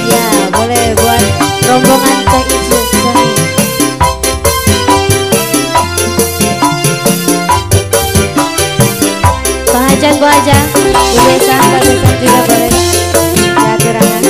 Ya boleh buat rombongan Teh Ijo. Pak Hajan, Bu Haja, Bu Desa, Pak Desa juga boleh ya gerangan.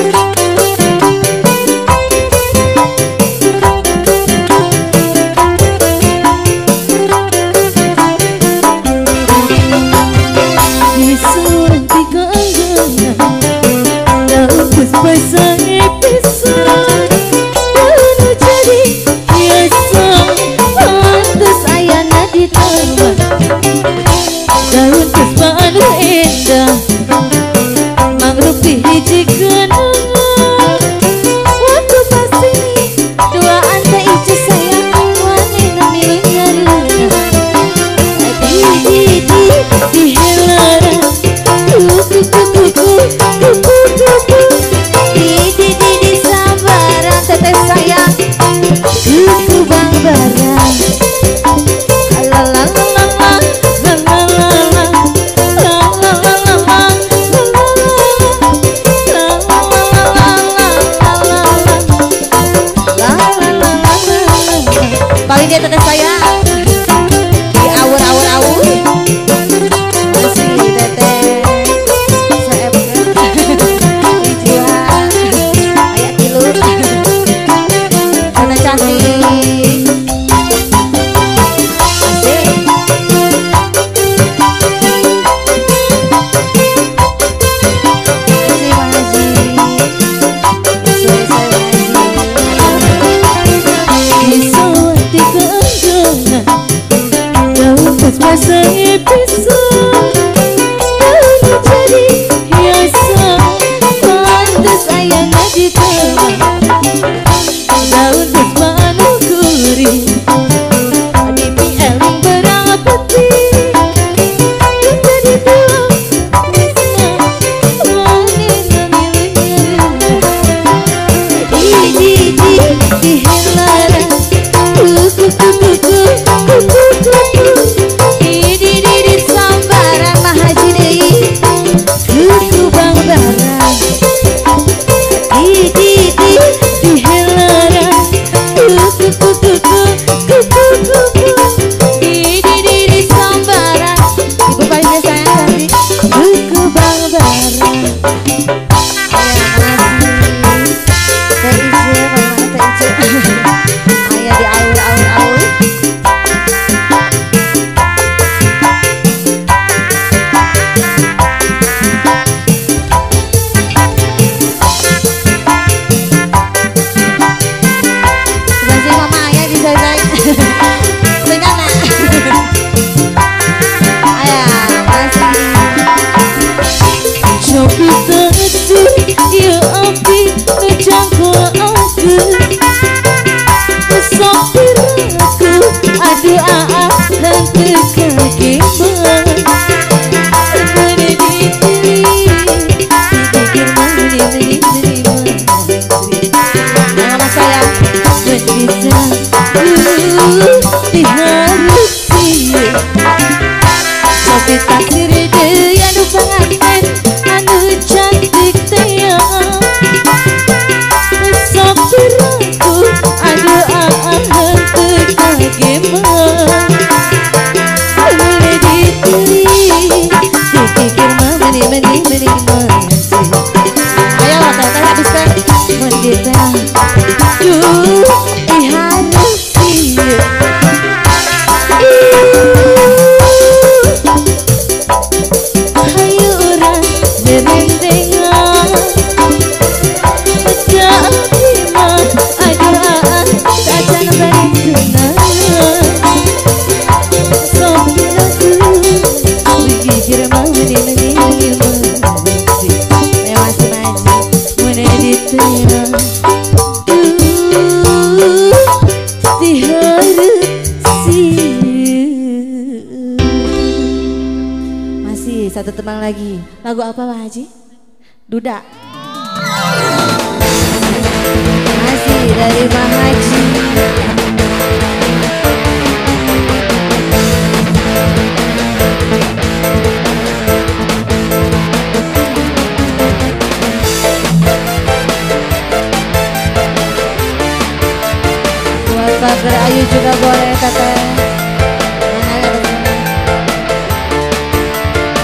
Daun puspa anu indah mangrove hiji kenangan. Waktu pasti duaan Teh Ijo sayang wanita milik nyaruna. Di helaran kuku di sambaran teteh sayang kuku bang barang. Paling dia teteh saya di awur-awur masih teteh seepkan dijual ayat kilu karena cantik asik. Masih Pak Haji sesuai saya bisa jadi hiasan pantas ayana di taman. Daun puspa anu gurih adimi eling barang peti menjadi tuang wisma wanita milik nyaruna. Di helaran kuku di sambaran Mah Haji deui kuku bang barang. Di helaran kuku di sambaran. Ibu paling dia sayang cantik kuku bang barang. Teh Ijo, bagaimana Teh Ijo? Ayah di aul. Ya api ngejangko aku sopiraku aduh hantu kaki bang mana dipilih dipikir mani nama saya bisa diharusi sopi taksir deh anu pengantin anu cantik tayang sopiraku aduh hantu kaki bang boleh dipilih dipikir mani ayo teteh habiskan mendita diharusi hayu urang nerendengan mah aduh tajan bareng kenangan sopiraku bergigir mau meni masih satu tembang lagi. Lagu apa Pak Haji? Duda. Masih dari Pak Haji.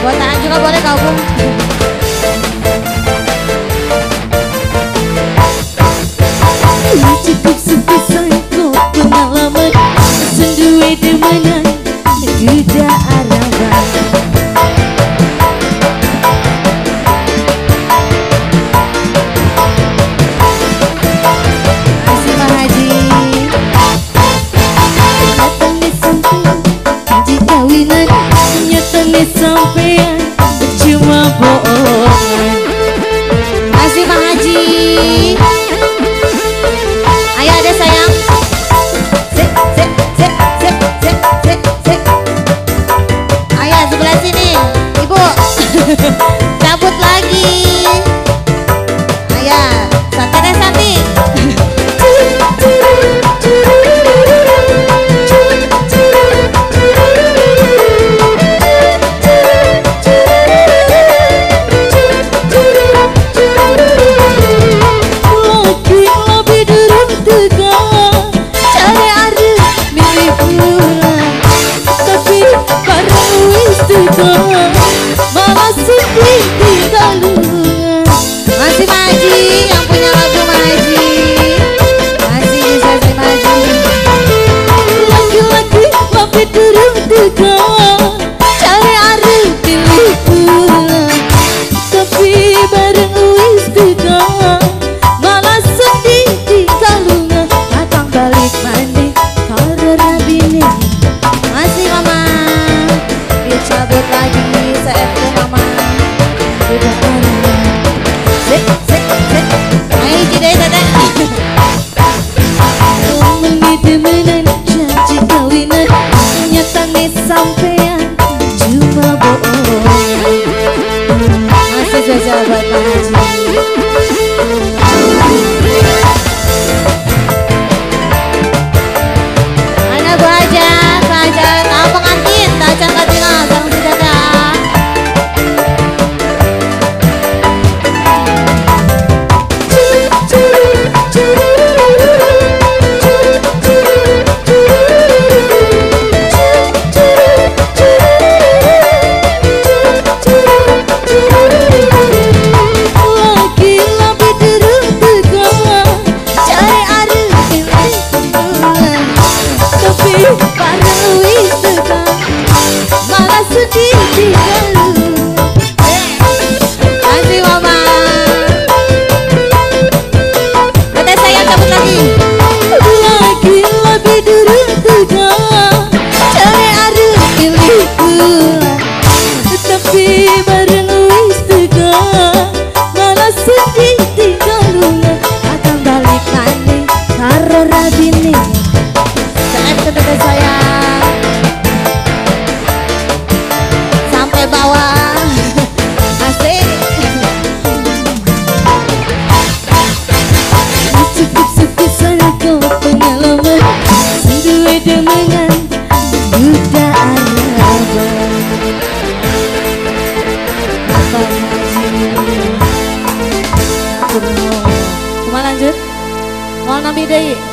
Buat Aan juga boleh gabung. Cukup sepisah kau pengalaman sendiri demenan duda araban. Masih Pak Haji. Nyatanya sampai janji kawinan, nyatanya sampean cuma bohongan. Masih Pak Haji. Ayo ada sayang. Sik, sik, sik, sik, sik, sik, sik. Ayo sebelah sini, Ibu. Cabut lagi. Ayo, santai deh Santi. Masih Maji yang punya lagu Maji. Masih bisa si Maji. Laki-laki tapi turun tega, cari arep pilih pulang, tapi bareng wis tega, malah sedih di kalungan, datang balik mandi karo rabine. Masih Mama. Dicabut lagi CFD Mama. Udah karena Sik, sik, sik. Ayo jidai Tete. ngomongin demenan janji kawinan, nyatanya sampean cuma bohongan. Masih spesial buat Pak Haji. Mana Bu Hajar, Pak Hajar, tahu pengantin, tahu cantik tina, sang senjata. Lagi lebih turun tega, cari arep pilih pulang, tapi bareng wis tega, malah sedih di kalungan. Masih Mama. Tete sayang cabut lagi. Lagi lebih turun tega, cari arep pilih pulang, tapi bareng wis tega, malah sedih di kalungan, akan balik nanti karo rabine. CF ke Tete sayang. Sampai bawah. Asik. Cukup sepisah kau pengalaman sendiri demenan duda araban. Apa Haji? Aku mau. Cuma lanjut. Mau nabi deh.